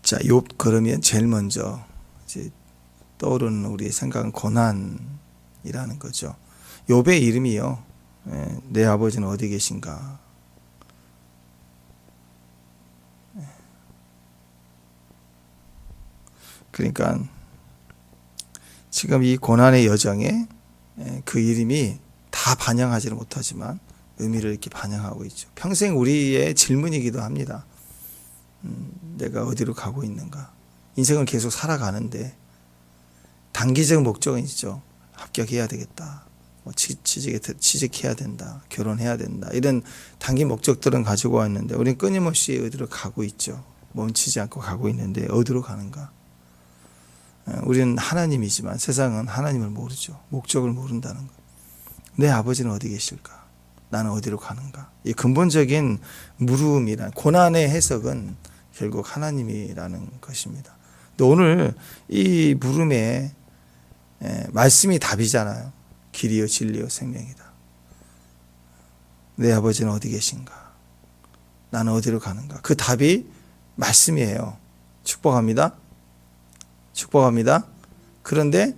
자, 욥 그러면 제일 먼저 이제 떠오르는 우리의 생각은 고난이라는 거죠. 욥의 이름이요. 내 아버지는 어디 계신가? 그러니까 지금 이 고난의 여정에 그 이름이 다 반영하지는 못하지만 의미를 이렇게 반영하고 있죠. 평생 우리의 질문이기도 합니다. 내가 어디로 가고 있는가? 인생을 계속 살아가는데 단기적 목적은 있죠. 합격해야 되겠다. 취직해야 된다. 결혼해야 된다. 이런 단기 목적들은 가지고 왔는데 우리는 끊임없이 어디로 가고 있죠. 멈추지 않고 가고 있는데 어디로 가는가? 우리는 하나님이지만 세상은 하나님을 모르죠. 목적을 모른다는 것. 내 아버지는 어디 계실까? 나는 어디로 가는가? 이 근본적인 물음이란 고난의 해석은 결국 하나님이라는 것입니다. 근데 오늘 이 물음에 말씀이 답이잖아요. 길이요 진리요 생명이다. 내 아버지는 어디 계신가? 나는 어디로 가는가? 그 답이 말씀이에요. 축복합니다. 축복합니다. 그런데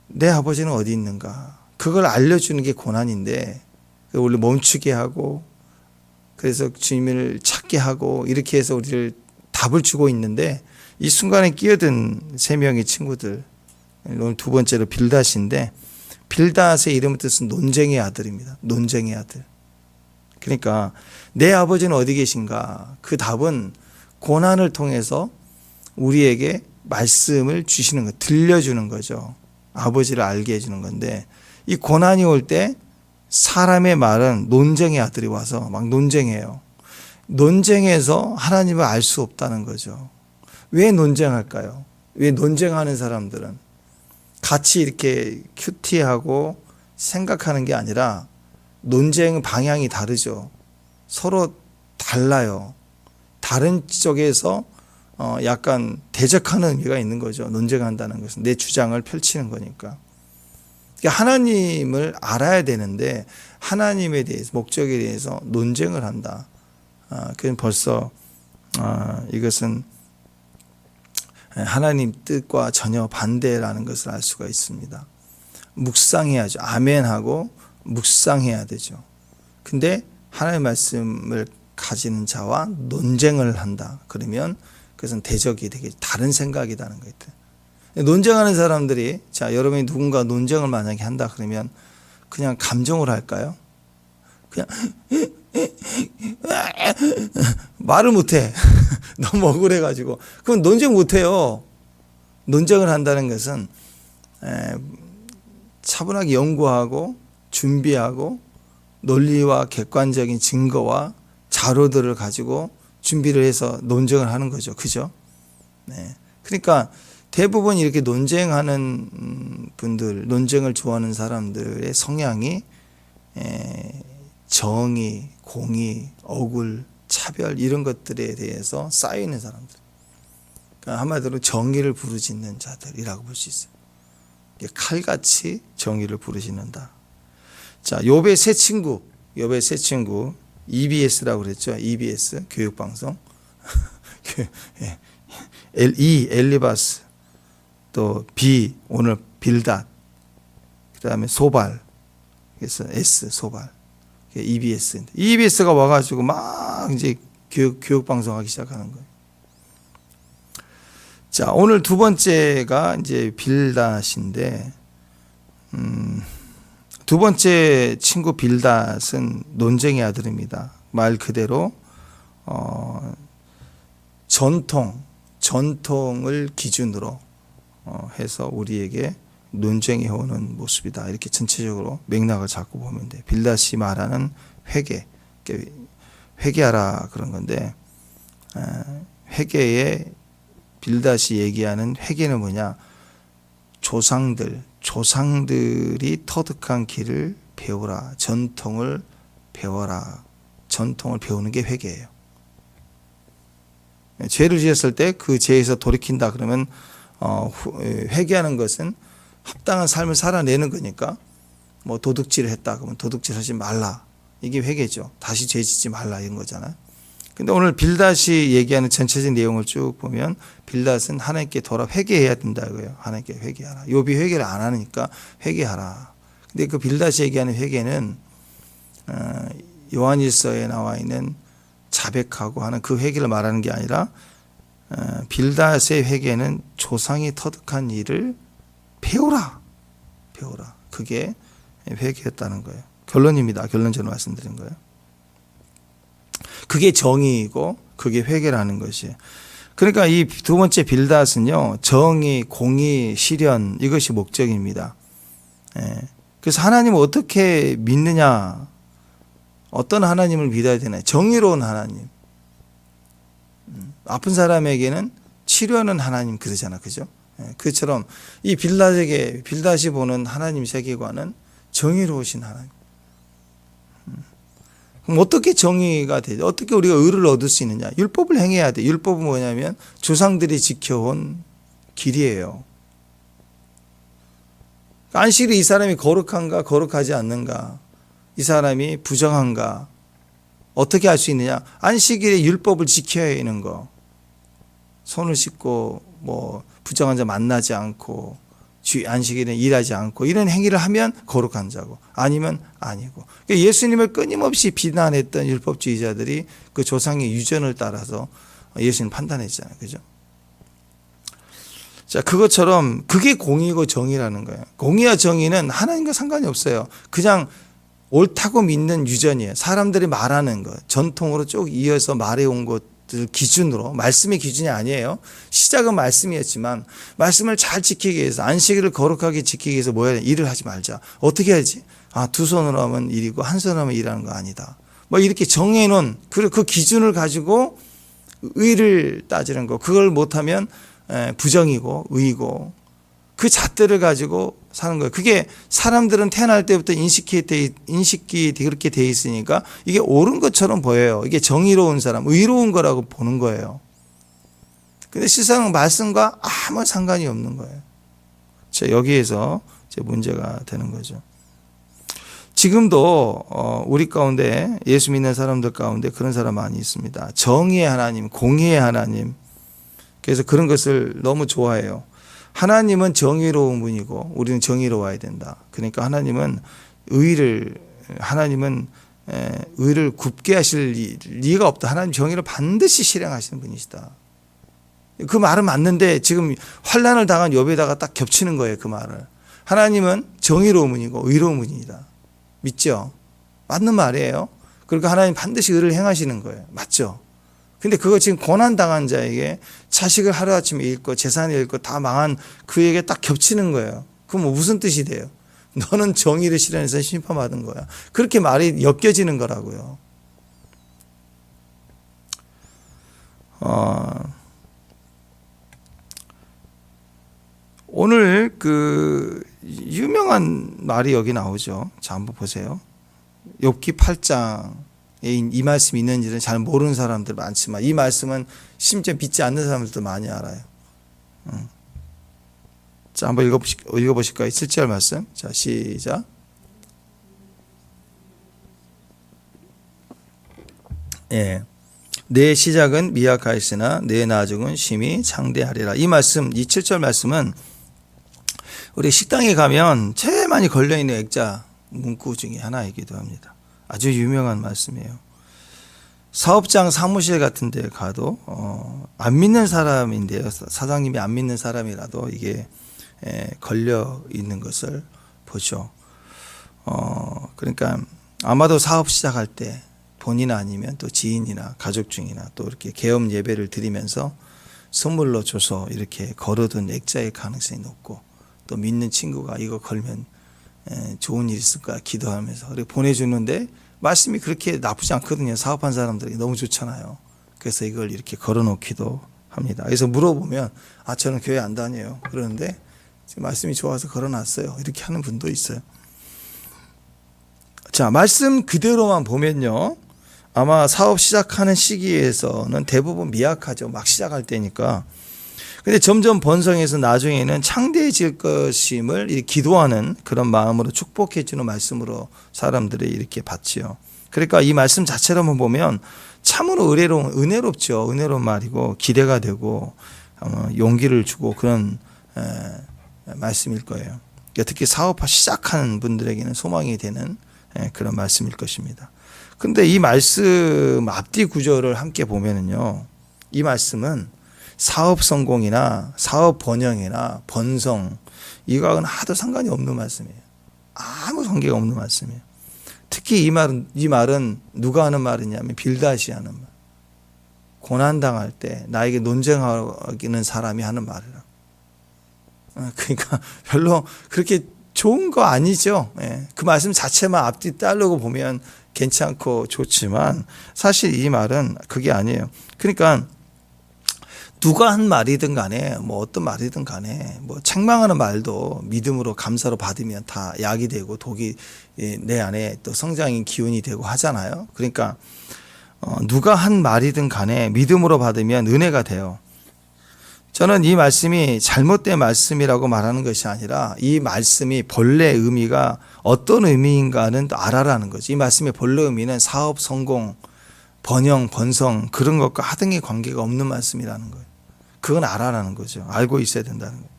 내 아버지는 어디 있는가? 그걸 알려주는 게 고난인데 우리 멈추게 하고 그래서 주님을 찾게 하고 이렇게 해서 우리를 답을 주고 있는데 이 순간에 끼어든 세 명의 친구들, 오늘 두 번째로 빌닷인데 빌닷의 이름 뜻은 논쟁의 아들입니다. 논쟁의 아들. 그러니까 내 아버지는 어디 계신가? 그 답은 고난을 통해서 우리에게 말씀을 주시는 거, 들려주는 거죠. 아버지를 알게 해주는 건데 이 고난이 올 때 사람의 말은 논쟁의 아들이 와서 막 논쟁해요. 논쟁해서 하나님을 알 수 없다는 거죠. 왜 논쟁할까요? 왜 논쟁하는 사람들은 같이 이렇게 큐티하고 생각하는 게 아니라 논쟁 방향이 다르죠. 서로 달라요. 다른 쪽에서 약간 대적하는 의미가 있는 거죠. 논쟁한다는 것은 내 주장을 펼치는 거니까. 그러니까 하나님을 알아야 되는데 하나님에 대해서 목적에 대해서 논쟁을 한다. 그건 벌써 이것은 하나님 뜻과 전혀 반대라는 것을 알 수가 있습니다. 묵상해야죠. 아멘하고 묵상해야 되죠. 근데 하나님의 말씀을 가지는 자와 논쟁을 한다. 그러면 그것은 대적이 되게 다른 생각이라는 거예요. 논쟁하는 사람들이 자 여러분이 누군가 논쟁을 만약에 한다 그러면 그냥 감정으로 할까요? 그냥 말을 못해. 너무 억울해가지고 그럼 논쟁 못해요. 논쟁을 한다는 것은 차분하게 연구하고 준비하고 논리와 객관적인 증거와 자료들을 가지고 준비를 해서 논쟁을 하는 거죠. 그죠? 네. 그러니까 대부분 이렇게 논쟁하는 분들, 논쟁을 좋아하는 사람들의 성향이 정의, 공의, 억울, 차별 이런 것들에 대해서 쌓여있는 사람들. 그러니까 한마디로 정의를 부르짖는 자들이라고 볼 수 있어요. 칼같이 정의를 부르짖는다. 자, 욥의 세 친구, EBS라고 그랬죠. EBS 교육방송. 엘리바스, 또 B 오늘 빌닷, 그다음에 소발, 그래서 S 소발, EBS가 와가지고 막 이제 교육 방송하기 시작하는 거예요. 자, 오늘 두 번째가 이제 빌닷인데, 두 번째 친구 빌닷은 논쟁의 아들입니다. 말 그대로 전통을 기준으로 해서 우리에게 논쟁해오는 모습이다. 이렇게 전체적으로 맥락을 잡고 보면 돼. 빌닷이 말하는 회개하라 그런 건데 회개에 빌닷이 얘기하는 회개는 뭐냐? 조상들이 터득한 길을 배우라. 전통을 배워라. 전통을 배우는 게 회개예요. 죄를 지었을 때 그 죄에서 돌이킨다 그러면 회개하는 것은 합당한 삶을 살아내는 거니까 뭐 도둑질을 했다 그러면 도둑질 하지 말라. 이게 회개죠. 다시 죄 짓지 말라 이런 거잖아요. 근데 오늘 빌닷이 얘기하는 전체적인 내용을 쭉 보면 빌닷은 하나님께 돌아 회개해야 된다고요. 하나님께 회개하라. 욥이 회개를 안 하니까 회개하라. 근데 그 빌닷이 얘기하는 회개는 요한일서에 나와 있는 자백하고 하는 그 회개를 말하는 게 아니라 빌닷의 회개는 조상이 터득한 일을 배우라. 그게 회개였다는 거예요. 결론입니다. 결론적으로 말씀드린 거예요. 그게 정의이고 그게 회개라는 것이에요. 그러니까 이 두 번째 빌닷은요, 정의, 공의, 실현, 이것이 목적입니다. 그래서 하나님을 어떻게 믿느냐, 어떤 하나님을 믿어야 되나, 정의로운 하나님. 아픈 사람에게는 치료하는 하나님 그러잖아, 그죠? 그처럼 이 빌닷이 보는 하나님 세계관은 정의로우신 하나님. 그럼 어떻게 정의가 되죠? 어떻게 우리가 의를 얻을 수 있느냐? 율법을 행해야 돼. 율법은 뭐냐면 조상들이 지켜온 길이에요. 안식일에 이 사람이 거룩한가, 거룩하지 않는가? 이 사람이 부정한가? 어떻게 할 수 있느냐? 안식일에 율법을 지켜야 하는 거. 손을 씻고 뭐 부정한 자 만나지 않고 안식일에 일하지 않고 이런 행위를 하면 거룩한 자고 아니면 아니고. 그러니까 예수님을 끊임없이 비난했던 율법주의자들이 그 조상의 유전을 따라서 예수님 판단했잖아요. 그죠? 자, 그것처럼 그게 공의고 정의라는 거예요. 공의와 정의는 하나님과 상관이 없어요. 그냥 옳다고 믿는 유전이에요. 사람들이 말하는 것, 전통으로 쭉 이어서 말해온 것들 기준으로, 말씀의 기준이 아니에요. 시작은 말씀이었지만 말씀을 잘 지키기 위해서, 안식일을 거룩하게 지키기 위해서 뭐 해야 돼? 일을 하지 말자. 어떻게 해야지? 두 손으로 하면 일이고 한 손으로 하면 일하는 거 아니다. 뭐 이렇게 정해놓은 그 기준을 가지고 의를 따지는 거, 그걸 못하면 부정이고 의이고, 그 잣대를 가지고 사는 거예요. 그게 사람들은 태어날 때부터 인식이 그렇게 돼 있으니까 이게 옳은 것처럼 보여요. 이게 정의로운 사람, 의로운 거라고 보는 거예요. 근데 실상은 말씀과 아무 상관이 없는 거예요. 자, 여기에서 이제 문제가 되는 거죠. 지금도 우리 가운데, 예수 믿는 사람들 가운데 그런 사람 많이 있습니다. 정의의 하나님, 공의의 하나님. 그래서 그런 것을 너무 좋아해요. 하나님은 정의로운 분이고 우리는 정의로워야 된다. 그러니까 하나님은 의를 굽게 하실 리가 없다. 하나님 정의를 반드시 실행하시는 분이시다. 그 말은 맞는데 지금 환난을 당한 욥에다가 딱 겹치는 거예요. 그 말을. 하나님은 정의로운 분이고 의로운 분이다. 믿죠? 맞는 말이에요. 그러니까 하나님 반드시 의를 행하시는 거예요. 맞죠? 근데 그거 지금 고난당한 자에게 자식을 하루아침에 잃고 재산을 잃고 다 망한 그에게 딱 겹치는 거예요. 그럼 뭐 무슨 뜻이 돼요? 너는 정의를 실현해서 심판받은 거야. 그렇게 말이 엮여지는 거라고요. 오늘 그 유명한 말이 여기 나오죠. 자, 한번 보세요. 욥기 8장. 이 말씀이 있는지는 잘 모르는 사람들 많지만 이 말씀은 심지어 믿지 않는 사람들도 많이 알아요. 자, 한번 읽어보실까요? 7절 말씀. 자, 시작. 예. 내 시작은 미약하였으나 내 나중은 심히 창대하리라. 이 말씀, 이 7절 말씀은 우리 식당에 가면 제일 많이 걸려있는 액자 문구 중에 하나이기도 합니다. 아주 유명한 말씀이에요. 사업장 사무실 같은 데 가도 안 믿는 사람인데요. 사장님이 안 믿는 사람이라도 이게 걸려 있는 것을 보죠. 그러니까 아마도 사업 시작할 때 본인 아니면 또 지인이나 가족 중이나 또 이렇게 개업 예배를 드리면서 선물로 줘서 이렇게 걸어둔 액자의 가능성이 높고, 또 믿는 친구가 이거 걸면 좋은 일 있을까 기도하면서 이렇게 보내주는데 말씀이 그렇게 나쁘지 않거든요. 사업한 사람들에게 너무 좋잖아요. 그래서 이걸 이렇게 걸어놓기도 합니다. 그래서 물어보면 저는 교회 안 다녀요. 그러는데 지금 말씀이 좋아서 걸어놨어요. 이렇게 하는 분도 있어요. 자, 말씀 그대로만 보면요, 아마 사업 시작하는 시기에서는 대부분 미약하죠. 막 시작할 때니까. 근데 점점 번성해서 나중에는 창대해질 것임을 기도하는 그런 마음으로 축복해 주는 말씀으로 사람들이 이렇게 받지요. 그러니까 이 말씀 자체로만 보면 참으로 은혜롭죠. 은혜로운 말이고 기대가 되고 용기를 주고 그런 말씀일 거예요. 그러니까 특히 사업화 시작하는 분들에게는 소망이 되는 그런 말씀일 것입니다. 근데 이 말씀 앞뒤 구절을 함께 보면은요, 이 말씀은 사업 성공이나 사업 번영이나 번성 이거하고는 하도 상관이 없는 말씀이에요. 아무 관계가 없는 말씀이에요. 특히 이 말은 누가 하는 말이냐면 빌닷이 하는 말. 고난 당할 때 나에게 논쟁하는 사람이 하는 말이라. 그러니까 별로 그렇게 좋은 거 아니죠. 그 말씀 자체만 앞뒤 따르고 보면 괜찮고 좋지만 사실 이 말은 그게 아니에요. 그러니까 누가 한 말이든 간에 뭐 어떤 말이든 간에 뭐 책망하는 말도 믿음으로 감사로 받으면 다 약이 되고 독이 내 안에 또 성장인 기운이 되고 하잖아요. 그러니까 누가 한 말이든 간에 믿음으로 받으면 은혜가 돼요. 저는 이 말씀이 잘못된 말씀이라고 말하는 것이 아니라 이 말씀이 본래 의미가 어떤 의미인가는 알아라는 거지. 이 말씀의 본래 의미는 사업 성공, 번영, 번성 그런 것과 하등의 관계가 없는 말씀이라는 거예요. 그건 알아라는 거죠. 알고 있어야 된다는 거예요.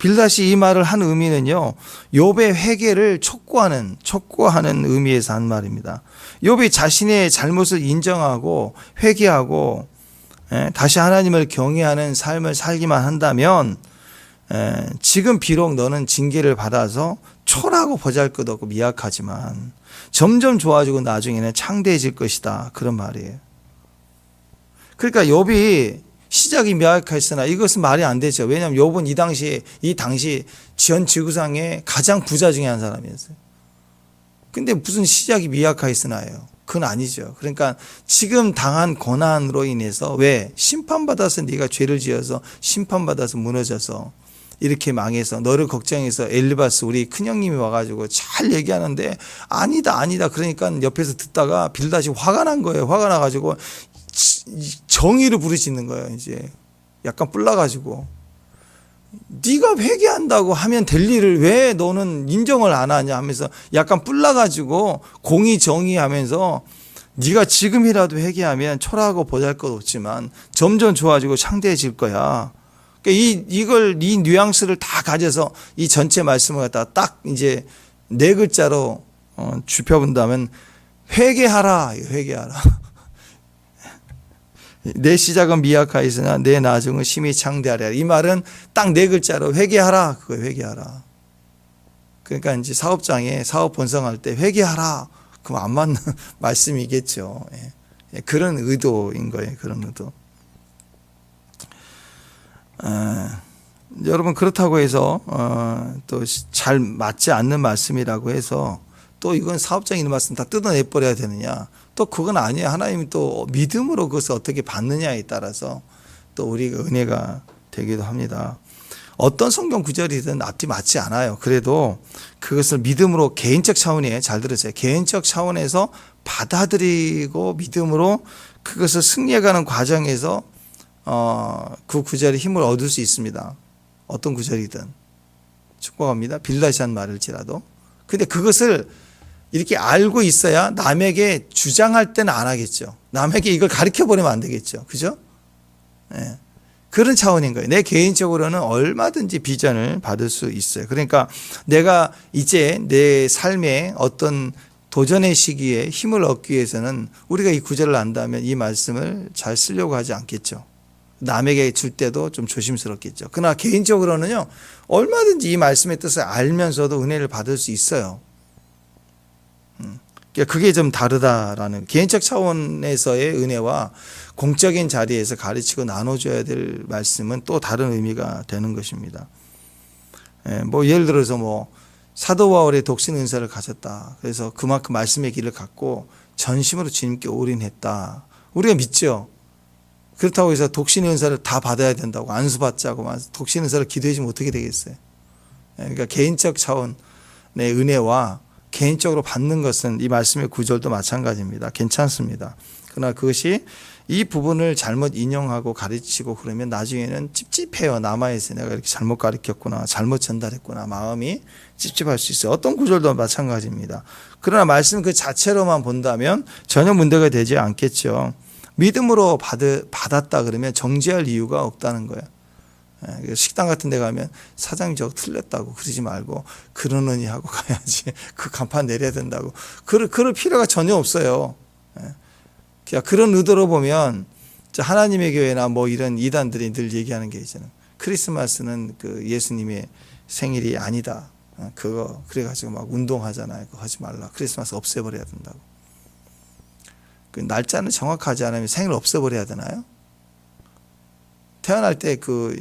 빌닷이 이 말을 한 의미는요, 욥의 회개를 촉구하는 의미에서 한 말입니다. 욥이 자신의 잘못을 인정하고 회개하고 다시 하나님을 경외하는 삶을 살기만 한다면 지금 비록 너는 징계를 받아서 초라하고 보잘것없고 미약하지만 점점 좋아지고 나중에는 창대해질 것이다. 그런 말이에요. 그러니까 욥이 시작이 미약했으나 이것은 말이 안 되죠. 왜냐하면 욥은 이 당시 전 지구상의 가장 부자 중에 한 사람이었어요. 근데 무슨 시작이 미약하였으나요? 그건 아니죠. 그러니까 지금 당한 고난으로 인해서 왜 심판받아서 네가 죄를 지어서 심판받아서 무너져서 이렇게 망해서 너를 걱정해서 엘리바스 우리 큰형님이 와가지고 잘 얘기하는데 아니다 그러니까 옆에서 듣다가 빌닷이 화가 난 거예요. 화가 나가지고 정의를 부르짖는 거예요. 이제 약간 뿔나가지고 네가 회개한다고 하면 될 일을 왜 너는 인정을 안 하냐 하면서 약간 뿔나가지고 공의 정의하면서 네가 지금이라도 회개하면 초라하고 보잘것없지만 점점 좋아지고 창대해질 거야. 그러니까 이 뉘앙스를 다 가져서 이 전체 말씀을 갖다가 딱 이제 4글자로 좁혀본다면 회개하라. 내 시작은 미약하였으나 내 나중은 심히 창대하리라. 이 말은 딱 4글자로 회개하라. 그거 회개하라. 그러니까 이제 사업장에 사업 번성할 때 회개하라. 그럼 안 맞는 말씀이겠죠. 그런 의도인 거예요. 그런 의도. 여러분 그렇다고 해서 또 잘 맞지 않는 말씀이라고 해서 또 이건 사업장에 있는 말씀 다 뜯어내버려야 되느냐? 또 그건 아니에요. 하나님이 또 믿음으로 그것을 어떻게 받느냐에 따라서 또 우리가 은혜가 되기도 합니다. 어떤 성경 구절이든 앞뒤 맞지 않아요. 그래도 그것을 믿음으로 개인적 차원이에요. 잘 들으세요. 개인적 차원에서 받아들이고 믿음으로 그것을 승리해가는 과정에서 그 구절의 힘을 얻을 수 있습니다. 어떤 구절이든 축복합니다. 빌닷이 한 말일지라도. 근데 그것을 이렇게 알고 있어야 남에게 주장할 때는 안 하겠죠. 남에게 이걸 가르쳐 버리면 안 되겠죠. 그죠? 네. 그런 차원인 거예요. 내 개인적으로는 얼마든지 비전을 받을 수 있어요. 그러니까 내가 이제 내 삶에 어떤 도전의 시기에 힘을 얻기 위해서는 우리가 이 구절을 안다면 이 말씀을 잘 쓰려고 하지 않겠죠. 남에게 줄 때도 좀 조심스럽겠죠. 그러나 개인적으로는요, 얼마든지 이 말씀의 뜻을 알면서도 은혜를 받을 수 있어요. 그게 좀 다르다라는 개인적 차원에서의 은혜와 공적인 자리에서 가르치고 나눠줘야 될 말씀은 또 다른 의미가 되는 것입니다. 뭐 예를 들어서 뭐 사도 바울의 독신 은사를 가졌다. 그래서 그만큼 말씀의 길을 갖고 전심으로 주님께 올인했다. 우리가 믿죠. 그렇다고 해서 독신 은사를 다 받아야 된다고 안수받자고 독신 은사를 기도해 주면 어떻게 되겠어요? 그러니까 개인적 차원의 은혜와 개인적으로 받는 것은 이 말씀의 구절도 마찬가지입니다. 괜찮습니다. 그러나 그것이 이 부분을 잘못 인용하고 가르치고 그러면 나중에는 찝찝해요. 남아있어요. 내가 이렇게 잘못 가르쳤구나, 잘못 전달했구나, 마음이 찝찝할 수 있어요. 어떤 구절도 마찬가지입니다. 그러나 말씀 그 자체로만 본다면 전혀 문제가 되지 않겠죠. 믿음으로 받았다 그러면 정죄할 이유가 없다는 거예요. 식당 같은 데 가면 사장님 저거 틀렸다고 그러지 말고 그러느니 하고 가야지. 그 간판 내려야 된다고. 그럴 필요가 전혀 없어요. 그런 의도로 보면 하나님의 교회나 뭐 이런 이단들이 늘 얘기하는 게 있잖아요. 크리스마스는 그 예수님의 생일이 아니다. 그래가지고 막 운동하잖아요. 그거 하지 말라. 크리스마스 없애버려야 된다고. 그 날짜는 정확하지 않으면 생일 없애버려야 되나요? 태어날 때 그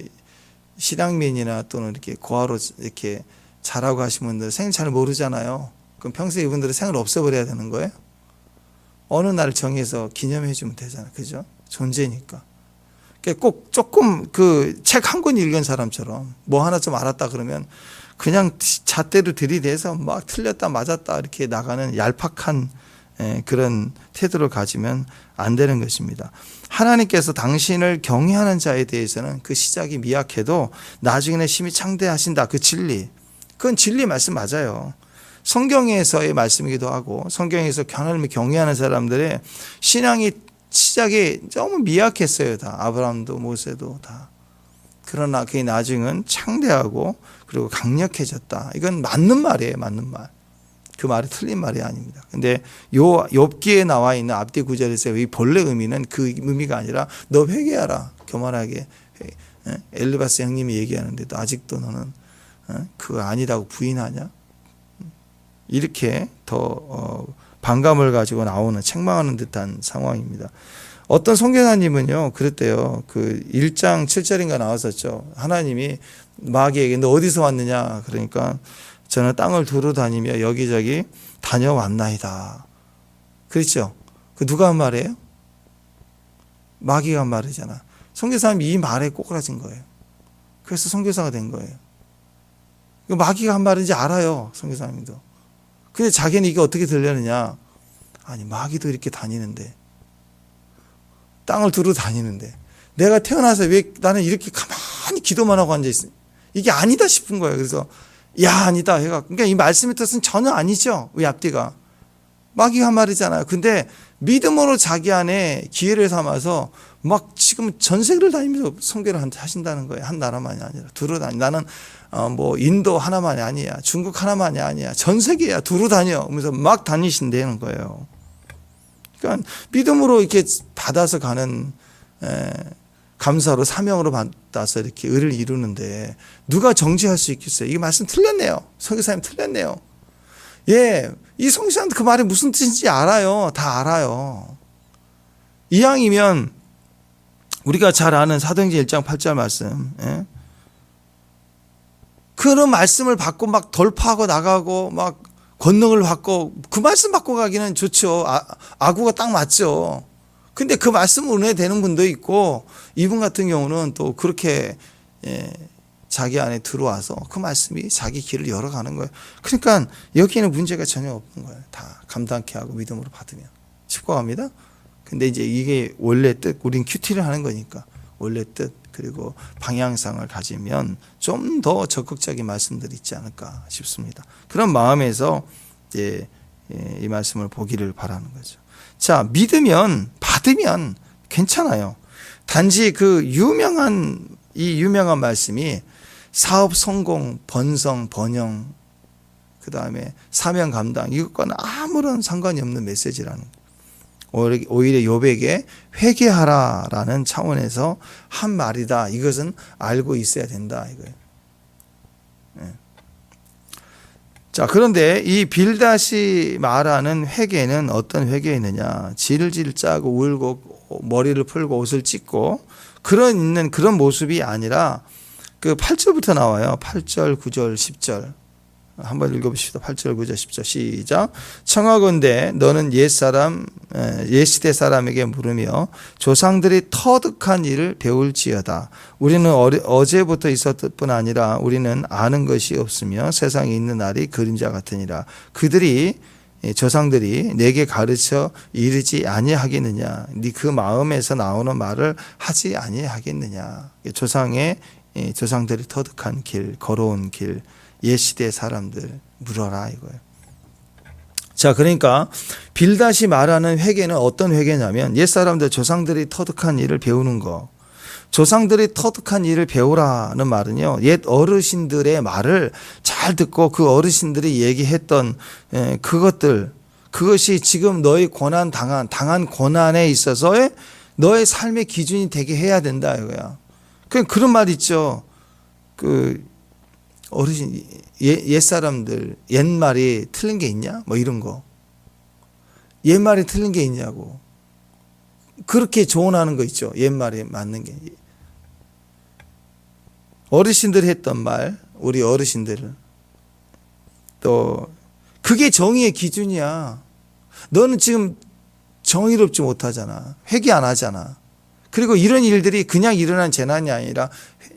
신앙민이나 또는 이렇게 고아로 이렇게 자라고 하신 분들 생일 잘 모르잖아요. 그럼 평소에 이분들은 생일 없애버려야 되는 거예요? 어느 날 정해서 기념해 주면 되잖아요. 그죠? 존재니까. 꼭 조금 그 책 한 권 읽은 사람처럼 뭐 하나 좀 알았다 그러면 그냥 잣대로 들이대서 막 틀렸다 맞았다 이렇게 나가는 얄팍한 그런 태도를 가지면 안 되는 것입니다. 하나님께서 당신을 경외하는 자에 대해서는 그 시작이 미약해도 나중에는 심히 창대하신다. 그 진리. 그건 진리 말씀 맞아요. 성경에서의 말씀이기도 하고 성경에서 하나님을 경외하는 사람들의 신앙이 시작이 너무 미약했어요. 다. 아브라함도 모세도 다. 그러나 그게 나중은 창대하고 그리고 강력해졌다. 이건 맞는 말이에요. 맞는 말. 그 말이 틀린 말이 아닙니다. 근데 욥기에 나와 있는 앞뒤 구절에서 이 본래 의미는 그 의미가 아니라 너 회개하라. 교만하게. 엘리바스 형님이 얘기하는데도 아직도 너는 그거 아니라고 부인하냐? 이렇게 더 반감을 가지고 나오는 책망하는 듯한 상황입니다. 어떤 선교사님은요 그랬대요. 그 1장 7절인가 나왔었죠. 하나님이 마귀에게 너 어디서 왔느냐 그러니까 저는 땅을 두루 다니며 여기저기 다녀왔나이다. 그렇죠? 그 누가 한 말이에요? 마귀가 한 말이잖아. 선교사님이 이 말에 꼬꾸라진 거예요. 그래서 선교사가 된 거예요. 마귀가 한 말인지 알아요. 선교사님도. 근데 자기는 이게 어떻게 들렸느냐? 아니 마귀도 이렇게 다니는데 땅을 두루 다니는데 내가 태어나서 왜 나는 이렇게 가만히 기도만 하고 앉아있어? 이게 아니다 싶은 거예요. 그래서 야 아니다 해가 그러니까 이 말씀의 뜻은 전혀 아니죠. 왜 앞뒤가 마귀가 한 말이잖아요. 근데 믿음으로 자기 안에 기회를 삼아서 막 지금 전 세계를 다니면서 선교를 하신다는 거예요. 한 나라만이 아니라 두루 다니. 나는 뭐 인도 하나만이 아니야. 중국 하나만이 아니야. 전 세계야. 두루 다녀. 그러면서 막 다니신다는 거예요. 그러니까 믿음으로 이렇게 받아서 가는 감사로 사명으로 받아서 이렇게 의를 이루는데 누가 정죄할 수 있겠어요? 이게 말씀 틀렸네요. 선교사님 틀렸네요. 예, 이 성신한테 그 말이 무슨 뜻인지 알아요. 다 알아요. 이왕이면 우리가 잘 아는 사도행전 1장 8절 말씀, 그런 말씀을 받고 막 돌파하고 나가고 막 권능을 받고 그 말씀 받고 가기는 좋죠. 아구가 딱 맞죠. 근데 그 말씀 은혜 되는 분도 있고 이분 같은 경우는 또 그렇게 자기 안에 들어와서 그 말씀이 자기 길을 열어가는 거예요. 그러니까 여기에는 문제가 전혀 없는 거예요. 다 감당케 하고 믿음으로 받으면 축복합니다. 근데 이제 이게 원래 뜻, 우린 큐티를 하는 거니까 원래 뜻 그리고 방향성을 가지면 좀 더 적극적인 말씀들이 있지 않을까 싶습니다. 그런 마음에서 이제 이 말씀을 보기를 바라는 거죠. 자, 믿으면 받으면 괜찮아요. 단지 그 유명한 말씀이 사업 성공, 번성, 번영, 그 다음에 사명 감당 이것과는 아무런 상관이 없는 메시지라는 거예요. 오히려 욥에게 회개하라라는 차원에서 한 말이다. 이것은 알고 있어야 된다 이거예요. 자, 그런데 이 빌닷이 말하는 회개는 어떤 회개이느냐? 질질 짜고 울고 머리를 풀고 옷을 찢고 그런 모습이 아니라 그 8절부터 나와요. 8절, 9절, 10절. 한번 읽어보십시다. 8절 9절 10절 시작. 청하건대 너는 옛시대 사람에게 물으며 조상들이 터득한 일을 배울지어다. 우리는 어제부터 있었을 뿐 아니라 우리는 아는 것이 없으며 세상에 있는 날이 그림자 같으니라. 조상들이 내게 가르쳐 이르지 아니하겠느냐. 네 그 마음에서 나오는 말을 하지 아니하겠느냐. 조상들이 터득한 길, 걸어온 길, 옛시대 사람들 물어라 이거예요. 자, 그러니까 빌닷이 말하는 회개는 어떤 회개냐면 옛사람들 조상들이 터득한 일을 배우는 거. 조상들이 터득한 일을 배우라는 말은요, 옛 어르신들의 말을 잘 듣고 그 어르신들이 얘기했던 그것이 지금 너의 당한 고난에 있어서의 너의 삶의 기준이 되게 해야 된다 이거야. 그런 말 있죠. 어르신, 옛사람들, 옛말이 틀린 게 있냐? 뭐 이런 거. 옛말이 틀린 게 있냐고. 그렇게 조언하는 거 있죠. 옛말이 맞는 게. 어르신들이 했던 말, 우리 어르신들은. 또, 그게 정의의 기준이야. 너는 지금 정의롭지 못하잖아. 회개 안 하잖아. 그리고 이런 일들이 그냥 일어난 재난이 아니라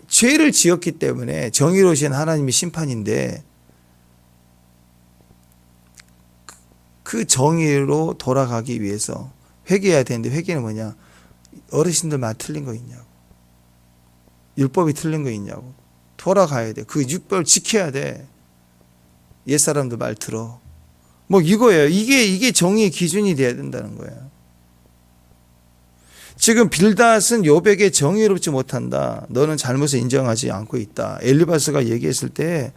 죄를 지었기 때문에 정의로우신 하나님의 심판인데 그 정의로 돌아가기 위해서 회개해야 되는데 회개는 뭐냐? 어르신들 말 틀린 거 있냐고. 율법이 틀린 거 있냐고. 돌아가야 돼. 그 율법을 지켜야 돼. 옛사람들 말 들어. 뭐 이거예요. 이게 정의의 기준이 돼야 된다는 거예요. 지금 빌닷은 욥에게 정의롭지 못한다. 너는 잘못을 인정하지 않고 있다. 엘리바스가 얘기했을 때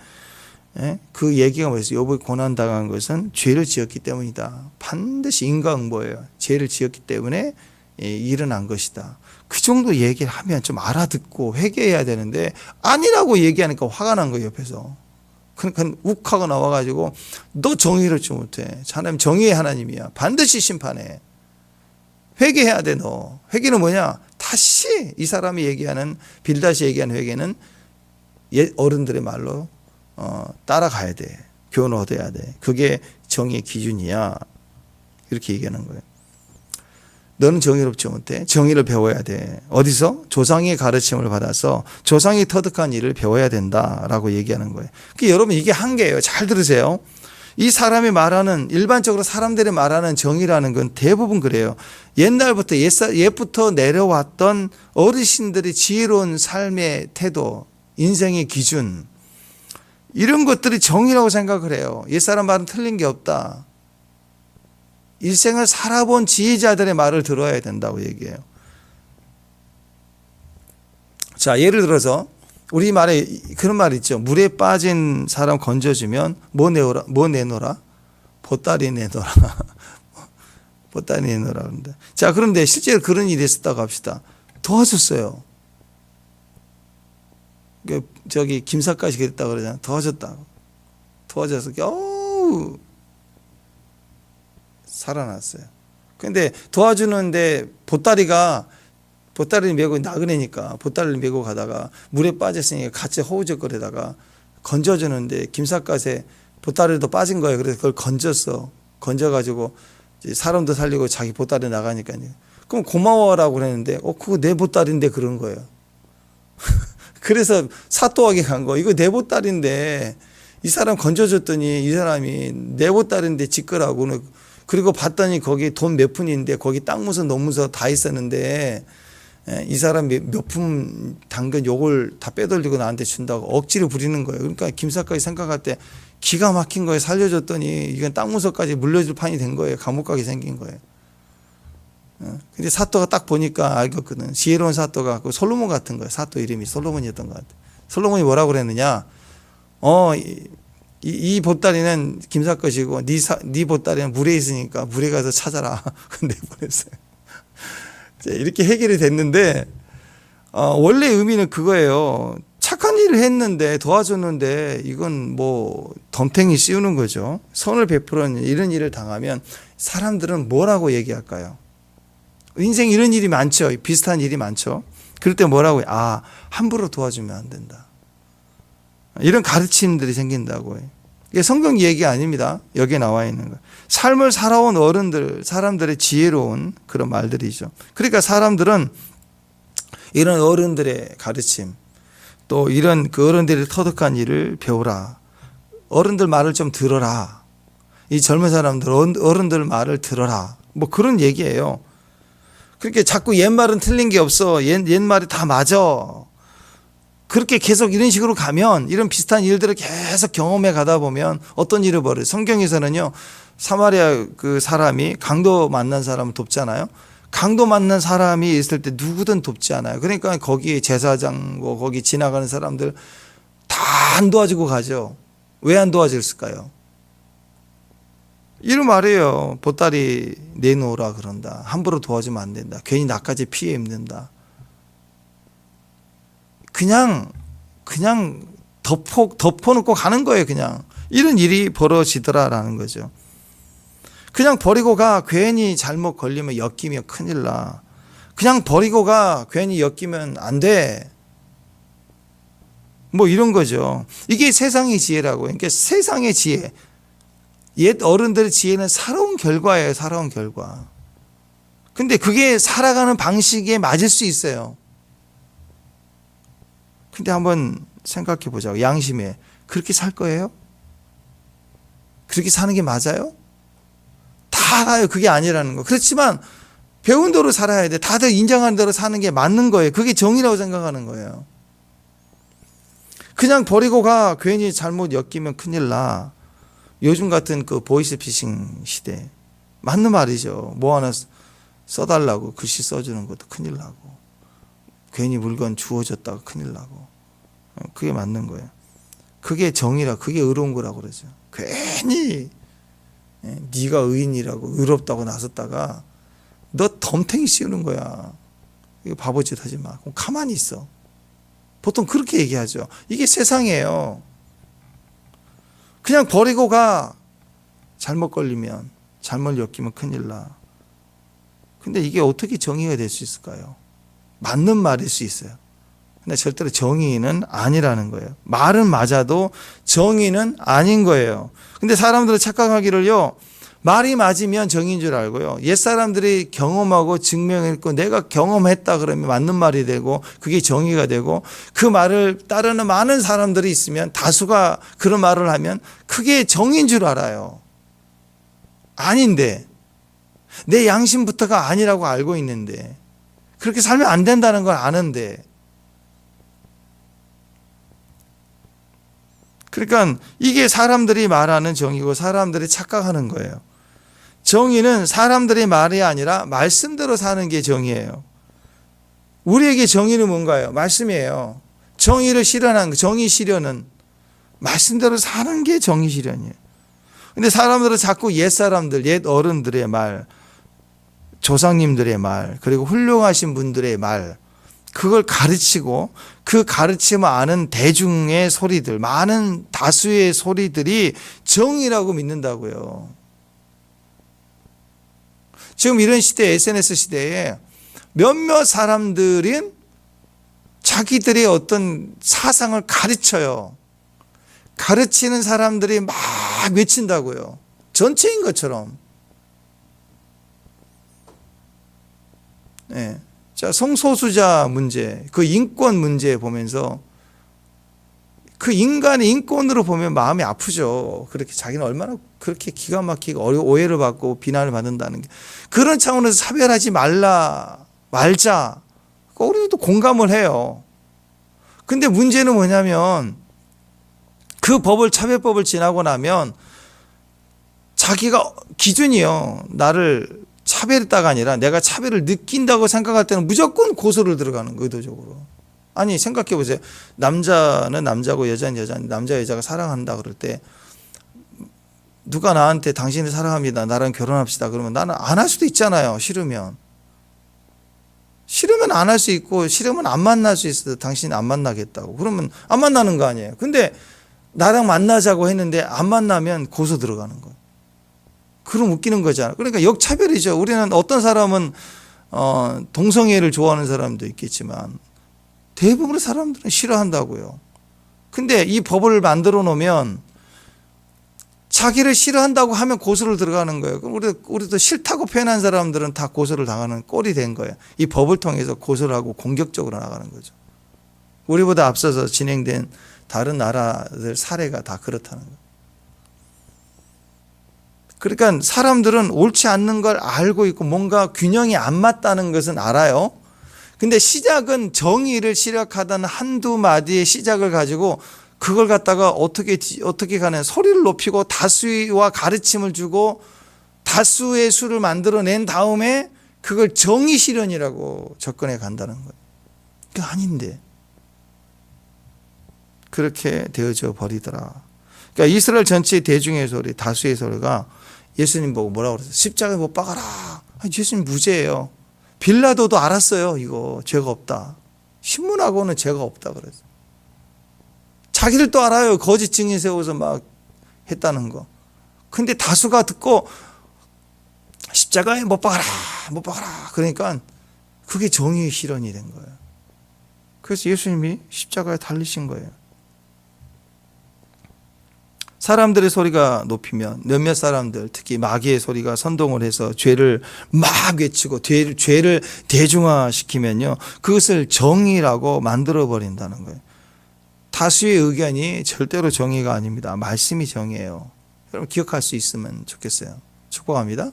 그 얘기가 뭐였어요? 욥이 고난당한 것은 죄를 지었기 때문이다. 반드시 인과응보예요. 죄를 지었기 때문에 일어난 것이다. 그 정도 얘기를 하면 좀 알아듣고 회개해야 되는데 아니라고 얘기하니까 화가 난 거예요. 옆에서. 그러니까 욱하고 나와가지고 너 정의롭지 못해. 하나님 정의의 하나님이야. 반드시 심판해. 회개해야 돼 너. 회개는 뭐냐? 다시 이 사람이 얘기하는 빌닷이 얘기하는 회개는 옛 어른들의 말로 따라가야 돼. 교훈을 얻어야 돼. 그게 정의의 기준이야. 이렇게 얘기하는 거예요. 너는 정의롭지 못해. 정의를 배워야 돼. 어디서? 조상의 가르침을 받아서 조상이 터득한 일을 배워야 된다라고 얘기하는 거예요. 여러분 이게 한계예요. 잘 들으세요. 이 사람이 말하는 일반적으로 사람들이 말하는 정의라는 건 대부분 그래요. 옛날부터 옛부터 내려왔던 어르신들이 지혜로운 삶의 태도, 인생의 기준 이런 것들이 정의라고 생각을 해요. 옛사람 말은 틀린 게 없다. 일생을 살아본 지혜자들의 말을 들어야 된다고 얘기해요. 자, 예를 들어서 우리 말에 그런 말 있죠. 물에 빠진 사람 건져주면 뭐 내놓으라? 보따리 내놓으라. 보따리 내놓으라 그런데. 자, 그런데 실제로 그런 일이 있었다고 합시다. 도와줬어요. 저기 김사까지 그랬다고 그러잖아요. 도와줬다고. 도와줘서 겨우 살아났어요. 근데 도와주는데 보따리를 메고 나그네니까 보따리를 메고 가다가 물에 빠졌으니까 같이 허우적거리다가 건져주는데 김삿갓에 보따리도 빠진 거예요. 그래서 그걸 건져가지고 사람도 살리고 자기 보따리 나가니까요. 그럼 고마워라고 그랬는데 그거 내 보따리인데 그런 거예요. 그래서 사또하게 간 거. 이거 내 보따리인데 이 사람 건져줬더니 이 사람이 내 보따리인데 짓거라고. 그리고 봤더니 거기 돈 몇 푼인데 거기 땅 문서 논문서 다 있었는데 이 사람 몇 푼 당근 요걸 다 빼돌리고 나한테 준다고 억지로 부리는 거예요. 그러니까 김사까지 생각할 때 기가 막힌 거예요. 살려줬더니 이건 땅 문서까지 물려줄 판이 된 거예요. 감옥 가게 생긴 거예요. 근데 사또가 딱 보니까 알겠거든. 지혜로운 사또가 그 솔로몬 같은 거예요. 사또 이름이 솔로몬이었던 것 같아요. 솔로몬이 뭐라고 그랬느냐? 이 보따리는 김사 것이고 네 보따리는 물에 있으니까 물에 가서 찾아라. 근데 보냈어요. 이렇게 해결이 됐는데 원래 의미는 그거예요. 착한 일을 했는데 도와줬는데 이건 뭐 덤탱이 씌우는 거죠. 선을 베풀은 이런 일을 당하면 사람들은 뭐라고 얘기할까요? 인생 이런 일이 많죠. 비슷한 일이 많죠. 그럴 때 뭐라고 해요? 함부로 도와주면 안 된다. 이런 가르침들이 생긴다고 해요. 이게 성경 얘기 아닙니다. 여기에 나와 있는 거. 삶을 살아온 어른들, 사람들의 지혜로운 그런 말들이죠. 그러니까 사람들은 이런 어른들의 가르침, 또 이런 그 어른들의 터득한 일을 배우라. 어른들 말을 좀 들어라. 이 젊은 사람들 어른들 말을 들어라. 뭐 그런 얘기예요. 그렇게 자꾸 옛말은 틀린 게 없어. 옛말이 다 맞아. 그렇게 계속 이런 식으로 가면, 이런 비슷한 일들을 계속 경험해 가다 보면 어떤 일을 벌여요. 성경에서는요, 사마리아 그 사람이 강도 만난 사람을 돕잖아요. 강도 만난 사람이 있을 때 누구든 돕지 않아요. 그러니까 거기 제사장, 거기 지나가는 사람들 다 안 도와주고 가죠. 왜 안 도와줬을까요? 이런 말이에요. 보따리 내놓으라 그런다. 함부로 도와주면 안 된다. 괜히 나까지 피해 입는다. 그냥 덮어놓고 가는 거예요. 그냥 이런 일이 벌어지더라라는 거죠. 그냥 버리고 가. 괜히 잘못 걸리면 엮이면 큰일 나. 그냥 버리고 가. 괜히 엮이면 안 돼. 뭐 이런 거죠. 이게 세상의 지혜라고. 그러니까 세상의 지혜, 옛 어른들의 지혜는 살아온 결과예요. 살아온 결과. 근데 그게 살아가는 방식에 맞을 수 있어요. 근데 한번 생각해 보자고. 양심에 그렇게 살 거예요? 그렇게 사는 게 맞아요? 다 알아요. 그게 아니라는 거. 그렇지만 배운 대로 살아야 돼. 다들 인정하는 대로 사는 게 맞는 거예요. 그게 정의라고 생각하는 거예요. 그냥 버리고 가. 괜히 잘못 엮이면 큰일 나. 요즘 같은 그 보이스피싱 시대. 맞는 말이죠. 뭐 하나 써달라고 글씨 써주는 것도 큰일 나고. 괜히 물건 주워졌다가 큰일 나고. 그게 맞는 거예요. 그게 정의라, 그게 의로운 거라고 그러죠. 괜히 네가 의인이라고 의롭다고 나섰다가 너 덤탱이 씌우는 거야. 이거 바보짓 하지 마. 그럼 가만히 있어. 보통 그렇게 얘기하죠. 이게 세상이에요. 그냥 버리고 가. 잘못 걸리면, 잘못 엮이면 큰일 나. 근데 이게 어떻게 정의가 될 수 있을까요? 맞는 말일 수 있어요. 근데 절대로 정의는 아니라는 거예요. 말은 맞아도 정의는 아닌 거예요. 근데 사람들은 착각하기를요, 말이 맞으면 정의인 줄 알고요, 옛사람들이 경험하고 증명했고 내가 경험했다 그러면 맞는 말이 되고 그게 정의가 되고, 그 말을 따르는 많은 사람들이 있으면, 다수가 그런 말을 하면 그게 정의인 줄 알아요. 아닌데, 내 양심부터가 아니라고 알고 있는데, 그렇게 살면 안 된다는 걸 아는데. 그러니까 이게 사람들이 말하는 정의고 사람들이 착각하는 거예요. 정의는 사람들의 말이 아니라 말씀대로 사는 게 정의예요. 우리에게 정의는 뭔가요? 말씀이에요. 정의를 실현하는 거, 정의 실현은 말씀대로 사는 게 정의 실현이에요. 근데 사람들은 자꾸 옛 사람들, 옛 어른들의 말, 조상님들의 말, 그리고 훌륭하신 분들의 말, 그걸 가르치고 그 가르침을 아는 대중의 소리들, 많은 다수의 소리들이 정의라고 믿는다고요. 지금 이런 시대, SNS 시대에 몇몇 사람들은 자기들의 어떤 사상을 가르쳐요. 가르치는 사람들이 막 외친다고요. 전체인 것처럼. 네. 자, 성소수자 문제, 그 인권 문제 보면서 그 인간의 인권으로 보면 마음이 아프죠. 그렇게 자기는 얼마나 그렇게 기가 막히고 오해를 받고 비난을 받는다는 게. 그런 차원에서 사별하지 말자. 우리도 공감을 해요. 근데 문제는 뭐냐면, 그 차별법을 지나고 나면 자기가 기준이요, 나를 차별했다가 아니라 내가 차별을 느낀다고 생각할 때는 무조건 고소를 들어가는 거예요, 의도적으로. 아니, 생각해 보세요. 남자는 남자고 여자는 여자인데, 남자 여자가 사랑한다 그럴 때 누가 나한테 당신을 사랑합니다, 나랑 결혼합시다 그러면 나는 안 할 수도 있잖아요. 싫으면 안 할 수 있고, 싫으면 안 만날 수 있어요. 당신이 안 만나겠다고 그러면 안 만나는 거 아니에요. 근데 나랑 만나자고 했는데 안 만나면 고소 들어가는 거예요. 그럼 웃기는 거잖아요. 그러니까 역차별이죠. 우리는 어떤 사람은 동성애를 좋아하는 사람도 있겠지만 대부분의 사람들은 싫어한다고요. 근데 이 법을 만들어 놓으면 자기를 싫어한다고 하면 고소를 들어가는 거예요. 그럼 우리도 싫다고 표현한 사람들은 다 고소를 당하는 꼴이 된 거예요. 이 법을 통해서 고소를 하고 공격적으로 나가는 거죠. 우리보다 앞서서 진행된 다른 나라들 사례가 다 그렇다는 거예요. 그러니까 사람들은 옳지 않는 걸 알고 있고 뭔가 균형이 안 맞다는 것은 알아요. 근데 시작은 정의를 시작하던 한두 마디의 시작을 가지고 그걸 갖다가 어떻게 가는 소리를 높이고 다수와 가르침을 주고 다수의 수를 만들어낸 다음에 그걸 정의 실현이라고 접근해 간다는 거예요. 그게 아닌데 그렇게 되어져 버리더라. 그러니까 이스라엘 전체의 대중의 소리, 다수의 소리가 예수님 보고 뭐라고 그랬어요? 십자가에 못 박아라. 예수님 무죄예요. 빌라도도 알았어요. 이거 죄가 없다. 신문하고는 죄가 없다 그랬어요. 자기들도 알아요. 거짓 증인 세워서 막 했다는 거. 근데 다수가 듣고 십자가에 못 박아라. 못 박아라. 그러니까 그게 정의의 실현이 된 거예요. 그래서 예수님이 십자가에 달리신 거예요. 사람들의 소리가 높이면 몇몇 사람들, 특히 마귀의 소리가 선동을 해서 죄를 막 외치고 죄를 대중화시키면요, 그것을 정의라고 만들어버린다는 거예요. 다수의 의견이 절대로 정의가 아닙니다. 말씀이 정의예요. 여러분 기억할 수 있으면 좋겠어요. 축복합니다.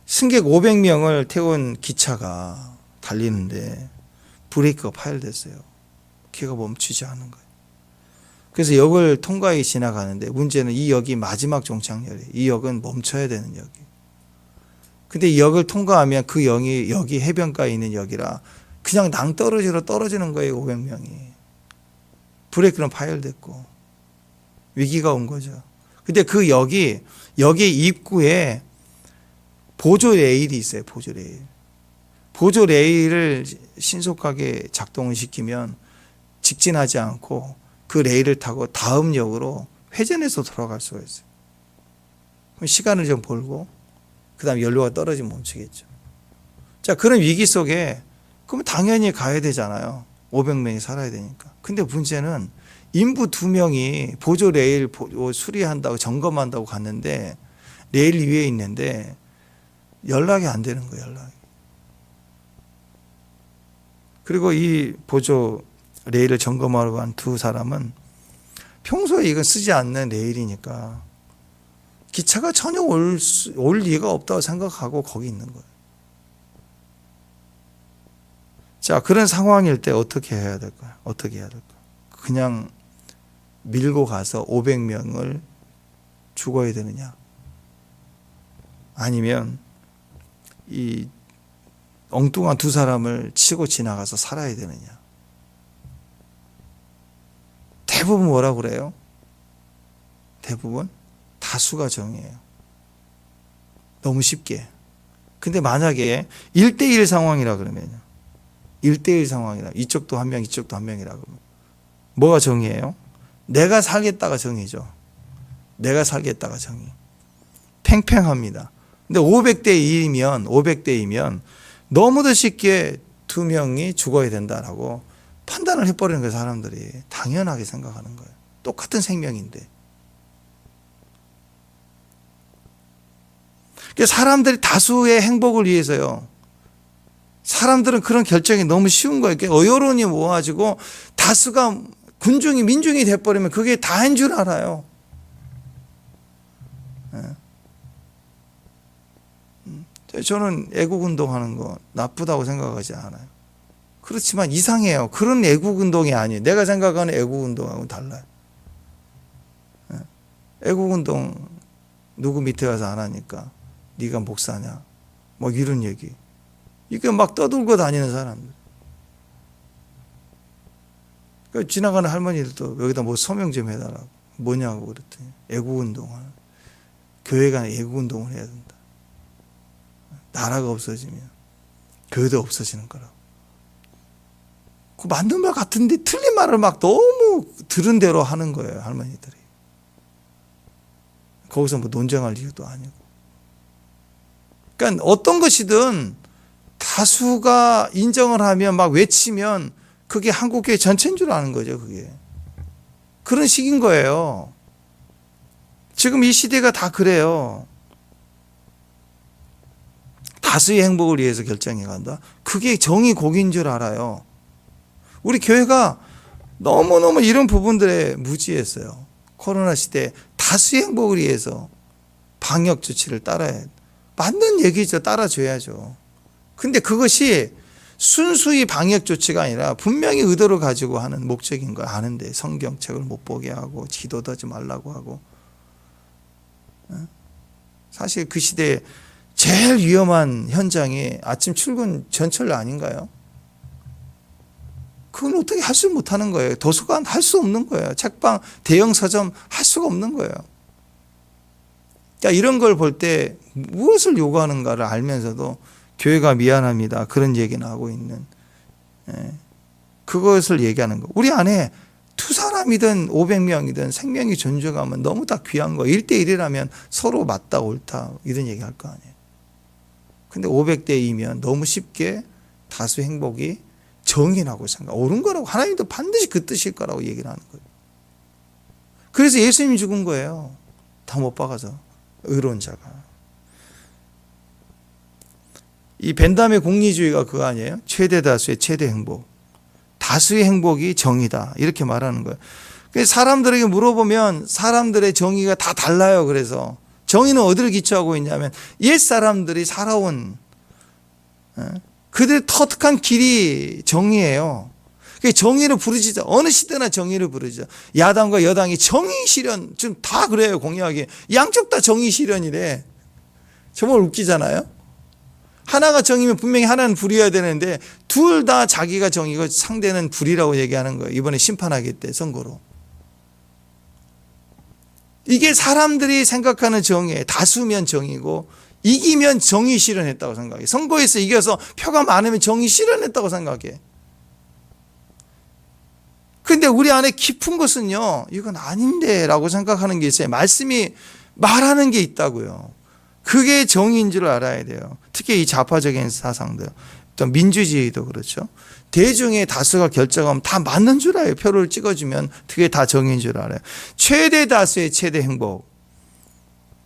승객 500명을 태운 기차가 달리는데 브레이크가 파열됐어요. 기가 멈추지 않은 거예요. 그래서 역을 통과해 지나가는데 문제는 이 역이 마지막 종착역이에요. 이 역은 멈춰야 되는 역이에요. 근데 이 역을 통과하면 그 역이 해변가에 있는 역이라 그냥 낭떠러지로 떨어지는 거예요. 500명이. 브레이크는 파열됐고 위기가 온 거죠. 근데 그 역의 입구에 보조 레일이 있어요. 보조 레일. 보조 레일을 신속하게 작동을 시키면 직진하지 않고 그 레일을 타고 다음 역으로 회전해서 돌아갈 수가 있어요. 그럼 시간을 좀 벌고 그 다음에 연료가 떨어지면 멈추겠죠. 자, 그런 위기 속에 그러면 당연히 가야 되잖아요. 500명이 살아야 되니까. 근데 문제는 인부 2명이 보조 레일 수리한다고 점검한다고 갔는데 레일 위에 있는데 연락이 안 되는 거예요. 연락이. 그리고 이 보조 레일을 점검하러 간 두 사람은 평소에 이건 쓰지 않는 레일이니까 기차가 전혀 올 리가 없다고 생각하고 거기 있는 거예요. 자, 그런 상황일 때 어떻게 해야 될까요? 어떻게 해야 될까요? 그냥 밀고 가서 500명을 죽어야 되느냐? 아니면 이 엉뚱한 두 사람을 치고 지나가서 살아야 되느냐? 대부분 뭐라고 그래요? 대부분 다수가 정해요. 너무 쉽게. 근데 만약에 1대1 상황이라 그러면요. 1대1 상황이라 이쪽도 한 명, 이쪽도 한 명이라 그러면 뭐가 정의예요? 내가 살겠다가 정의죠. 내가 살겠다가 정의. 팽팽합니다. 근데 500대2면 너무도 쉽게 2명이 죽어야 된다라고 판단을 해버리는 거예요. 사람들이 당연하게 생각하는 거예요. 똑같은 생명인데. 사람들이 다수의 행복을 위해서요. 사람들은 그런 결정이 너무 쉬운 거예요. 여론이 모아지고 다수가 민중이 돼버리면 그게 다인 줄 알아요. 저는 애국운동하는 거 나쁘다고 생각하지 않아요. 그렇지만 이상해요. 그런 애국운동이 아니에요. 내가 생각하는 애국운동하고는 달라요. 애국운동 누구 밑에 가서 안 하니까 네가 목사냐 뭐 이런 얘기. 이게 막 떠들고 다니는 사람들. 그러니까 지나가는 할머니들도 여기다 뭐 서명 좀 해달라고. 뭐냐고 그랬더니 애국운동을. 교회가 애국운동을 해야 된다. 나라가 없어지면 교회도 없어지는 거라고. 그 맞는 말 같은데 틀린 말을 막 너무 들은 대로 하는 거예요. 할머니들이. 거기서 뭐 논쟁할 이유도 아니고. 그러니까 어떤 것이든 다수가 인정을 하면 막 외치면 그게 한국교회 전체인 줄 아는 거죠. 그게. 그런 식인 거예요. 지금 이 시대가 다 그래요. 다수의 행복을 위해서 결정해 간다. 그게 정의 곡인 줄 알아요. 우리 교회가 너무너무 이런 부분들에 무지했어요. 코로나 시대에 다수의 행복을 위해서 방역 조치를 따라야 맞는 얘기죠. 따라줘야죠. 근데 그것이 순수히 방역 조치가 아니라 분명히 의도를 가지고 하는 목적인 걸 아는데 성경책을 못 보게 하고 기도도 하지 말라고 하고. 사실 그 시대에 제일 위험한 현장이 아침 출근 전철 아닌가요? 그건 어떻게 할 수 못하는 거예요. 도서관 할 수 없는 거예요. 책방, 대형 서점 할 수가 없는 거예요. 그러니까 이런 걸 볼 때 무엇을 요구하는가를 알면서도 교회가 미안합니다. 그런 얘기는 하고 있는 그것을 얘기하는 거. 우리 안에 두 사람이든 500명이든 생명이 존중하면 너무 다 귀한 거. 1대1이라면 서로 맞다 옳다 이런 얘기 할 거 아니에요. 근데 500대2면 너무 쉽게 다수 행복이 정의라고 생각. 옳은 거라고 하나님도 반드시 그 뜻일 거라고 얘기를 하는 거예요. 그래서 예수님이 죽은 거예요. 다 못 박아서 의로운 자가. 이 벤담의 공리주의가 그거 아니에요? 최대 다수의 최대 행복. 다수의 행복이 정의다. 이렇게 말하는 거예요. 그래서 사람들에게 물어보면 사람들의 정의가 다 달라요. 그래서 정의는 어디를 기초하고 있냐면 옛 사람들이 살아온 그들의 터득한 길이 정의예요. 정의를 부르짖어. 어느 시대나 정의를 부르짖어. 야당과 여당이 정의 실현 지금 다 그래요. 공약이 양쪽 다 정의 실현이래. 정말 웃기잖아요. 하나가 정의면 분명히 하나는 불이어야 되는데 둘 다 자기가 정의고 상대는 불이라고 얘기하는 거예요. 이번에 심판하기 때 선거로. 이게 사람들이 생각하는 정의예요. 다수면 정의고 이기면 정의 실현했다고 생각해. 선거에서 이겨서 표가 많으면 정의 실현했다고 생각해. 근데 우리 안에 깊은 것은요, 이건 아닌데 라고 생각하는 게 있어요. 말씀이 말하는 게 있다고요. 그게 정의인 줄 알아야 돼요. 특히 이 좌파적인 사상들, 또 민주주의도 그렇죠. 대중의 다수가 결정하면 다 맞는 줄 알아요. 표를 찍어주면 그게 다 정의인 줄 알아요. 최대 다수의 최대 행복.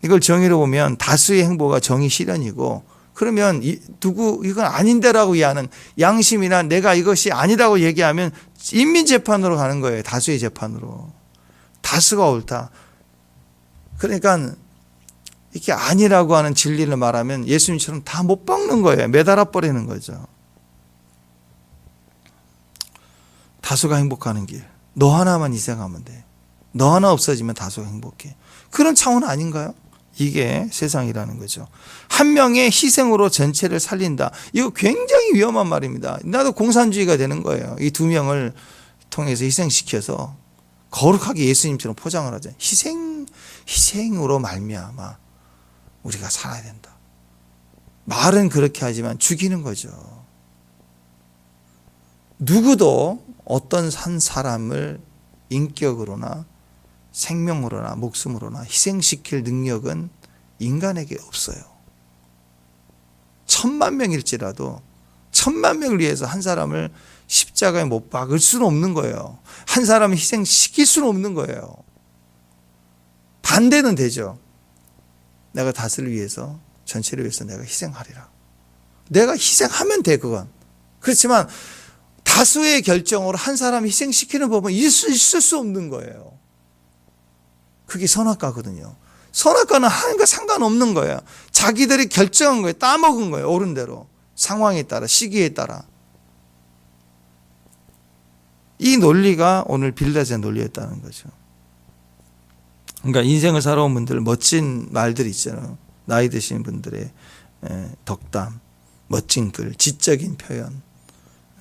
이걸 정의로 보면 다수의 행복가 정의 실현이고, 그러면 이건 아닌데라고 이해하는 양심이나 내가 이것이 아니라고 얘기하면 인민재판으로 가는 거예요. 다수의 재판으로. 다수가 옳다. 그러니까 이렇게 아니라고 하는 진리를 말하면 예수님처럼 다 못 박는 거예요. 매달아 버리는 거죠. 다수가 행복하는 길. 너 하나만 희생하면 돼. 너 하나 없어지면 다수가 행복해. 그런 차원 아닌가요? 이게 세상이라는 거죠. 한 명의 희생으로 전체를 살린다. 이거 굉장히 위험한 말입니다. 나도 공산주의가 되는 거예요. 이 두 명을 통해서 희생시켜서 거룩하게 예수님처럼 포장을 하죠. 희생으로 말미암아 우리가 살아야 된다. 말은 그렇게 하지만 죽이는 거죠. 누구도 어떤 한 사람을 인격으로나 생명으로나 목숨으로나 희생시킬 능력은 인간에게 없어요. 10,000,000명일지라도 10,000,000명을 위해서 한 사람을 십자가에 못 박을 수는 없는 거예요. 한 사람을 희생시킬 수는 없는 거예요. 반대는 되죠. 내가 다스를 위해서 전체를 위해서 내가 희생하리라. 내가 희생하면 돼 그건. 그렇지만 다수의 결정으로 한 사람 희생시키는 법은 있을 수 없는 거예요. 그게 선악과거든요. 선악과는 하나님과 상관없는 거예요. 자기들이 결정한 거예요. 따먹은 거예요. 옳은 대로. 상황에 따라 시기에 따라. 이 논리가 오늘 빌닷의 논리였다는 거죠. 그러니까 인생을 살아온 분들 멋진 말들이 있잖아요. 나이 드신 분들의 덕담, 멋진 글, 지적인 표현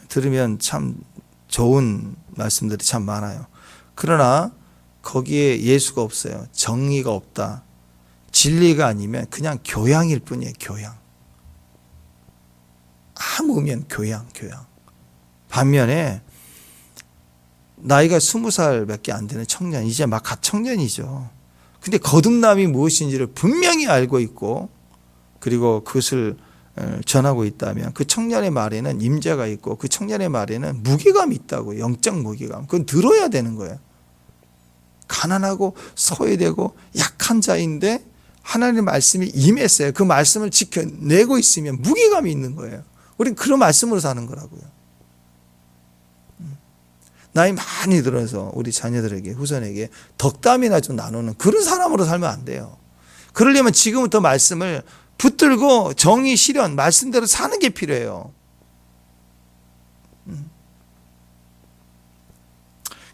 들으면 참 좋은 말씀들이 참 많아요. 그러나 거기에 예수가 없어요. 정의가 없다. 진리가 아니면 그냥 교양일 뿐이에요. 교양. 아무 의미 없는 교양. 반면에 나이가 20살밖에 안 되는 청년, 이제 막 갓 청년이죠. 근데 거듭남이 무엇인지를 분명히 알고 있고 그리고 그것을 전하고 있다면 그 청년의 말에는 임재가 있고 그 청년의 말에는 무게감이 있다고. 영적 무게감. 그건 들어야 되는 거예요. 가난하고 소외되고 약한 약한 자인데 하나님의 말씀이 임했어요. 그 말씀을 지켜내고 있으면 무게감이 있는 거예요. 우린 그런 말씀으로 사는 거라고요. 나이 많이 들어서 우리 자녀들에게, 후손에게 덕담이나 좀 나누는 그런 사람으로 살면 안 돼요. 그러려면 지금부터 말씀을 붙들고 정의, 실현, 말씀대로 사는 게 필요해요.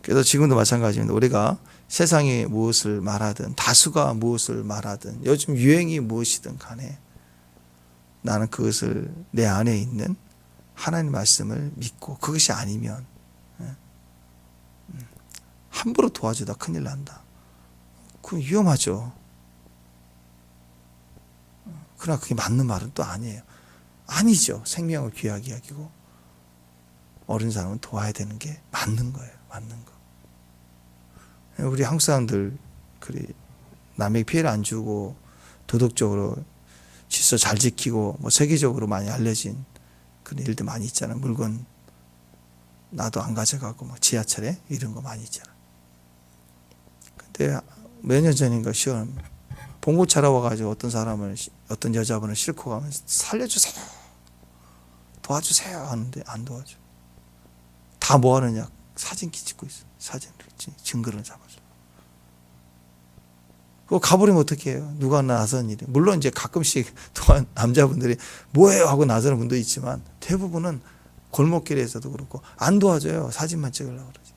그래서 지금도 마찬가지입니다. 우리가 세상이 무엇을 말하든, 다수가 무엇을 말하든, 요즘 유행이 무엇이든 간에 나는 그것을 내 안에 있는 하나님 말씀을 믿고, 그것이 아니면 함부로 도와주다 큰일 난다. 그건 위험하죠. 그러나 그게 맞는 말은 또 아니에요. 아니죠. 생명을 귀하게 여기고 어린 사람은 도와야 되는 게 맞는 거예요. 맞는 거. 우리 한국 사람들 남에게 피해를 안 주고 도덕적으로 질서 잘 지키고 뭐 세계적으로 많이 알려진 그런 일들 많이 있잖아요. 물건 나도 안 가져가고 뭐 지하철에 이런 거 많이 있잖아요. 근데 몇 년 전인가 시험 봉고차로 와가지고 어떤 여자분을 싣고 가면서 살려주세요, 도와주세요 하는데 안 도와줘. 다 뭐 하느냐, 사진 찍고 있어. 사진을 증거를 잡아줘. 그거 가버리면 어떻게 해요? 누가 나선 일이. 물론 이제 가끔씩 또한 남자분들이 뭐해요 하고 나서는 분도 있지만 대부분은 골목길에서도 그렇고 안 도와줘요. 사진만 찍으려고 그러지.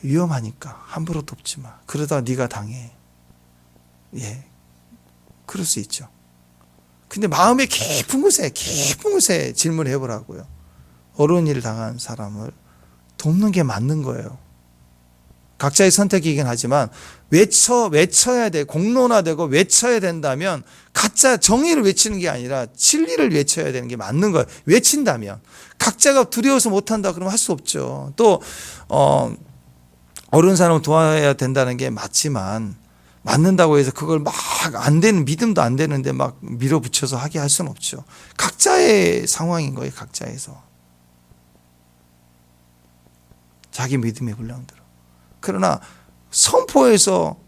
위험하니까 함부로 돕지 마. 그러다 네가 당해. 예, 그럴 수 있죠. 근데 마음의 깊은 곳에 질문을 해보라고요. 어려운 일을 당한 사람을 돕는 게 맞는 거예요. 각자의 선택이긴 하지만 외쳐야 돼. 공론화되고 외쳐야 된다면 가짜 정의를 외치는 게 아니라 진리를 외쳐야 되는 게 맞는 거예요. 외친다면. 각자가 두려워서 못한다 그러면 할 수 없죠. 또 어려운 사람을 도와야 된다는 게 맞지만 맞는다고 해서 그걸 막 안 되는, 믿음도 안 되는데 막 밀어붙여서 하게 할 수는 없죠. 각자의 상황인 거예요. 각자에서. 자기 믿음의 분량대로. 그러나 선포에서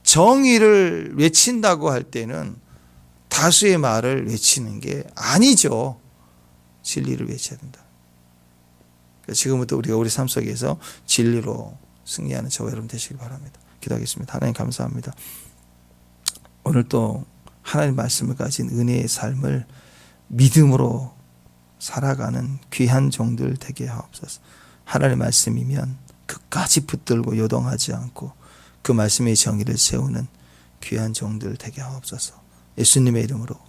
정의를 외친다고 할 때는 다수의 말을 외치는 게 아니죠. 진리를 외쳐야 된다. 지금부터 우리가 우리 삶 속에서 진리로 승리하는 저와 여러분 되시기 바랍니다. 기도하겠습니다. 하나님 감사합니다. 오늘 또 하나님 말씀을 가진 은혜의 삶을 믿음으로 살아가는 귀한 종들 되게 하옵소서. 하나님 말씀이면 끝까지 붙들고 요동하지 않고 그 말씀의 정의를 세우는 귀한 종들 되게 하옵소서. 예수님의 이름으로